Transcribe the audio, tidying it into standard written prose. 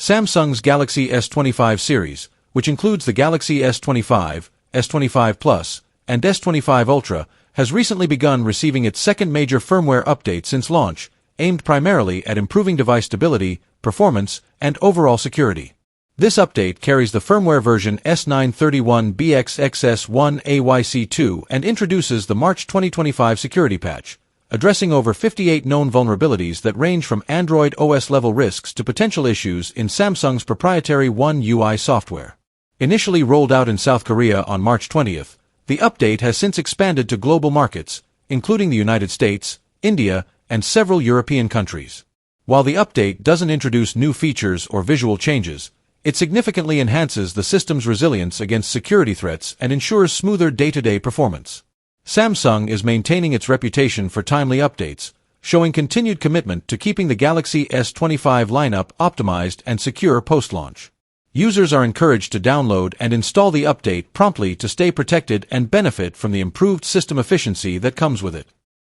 Samsung's Galaxy S25 series, which includes the Galaxy S25, S25 Plus, and S25 Ultra, has recently begun receiving its second major firmware update since launch, aimed primarily at improving device stability, performance, and overall security. This update carries the firmware version S931BXXS1AYC2 and introduces the March 2025 security patch, addressing over 58 known vulnerabilities that range from Android OS-level risks to potential issues in Samsung's proprietary One UI software. Initially rolled out in South Korea on March 20th, the update has since expanded to global markets, including the United States, India, and several European countries. While the update doesn't introduce new features or visual changes, it significantly enhances the system's resilience against security threats and ensures smoother day-to-day performance. Samsung is maintaining its reputation for timely updates, showing continued commitment to keeping the Galaxy S25 lineup optimized and secure post-launch. Users are encouraged to download and install the update promptly to stay protected and benefit from the improved system efficiency that comes with it.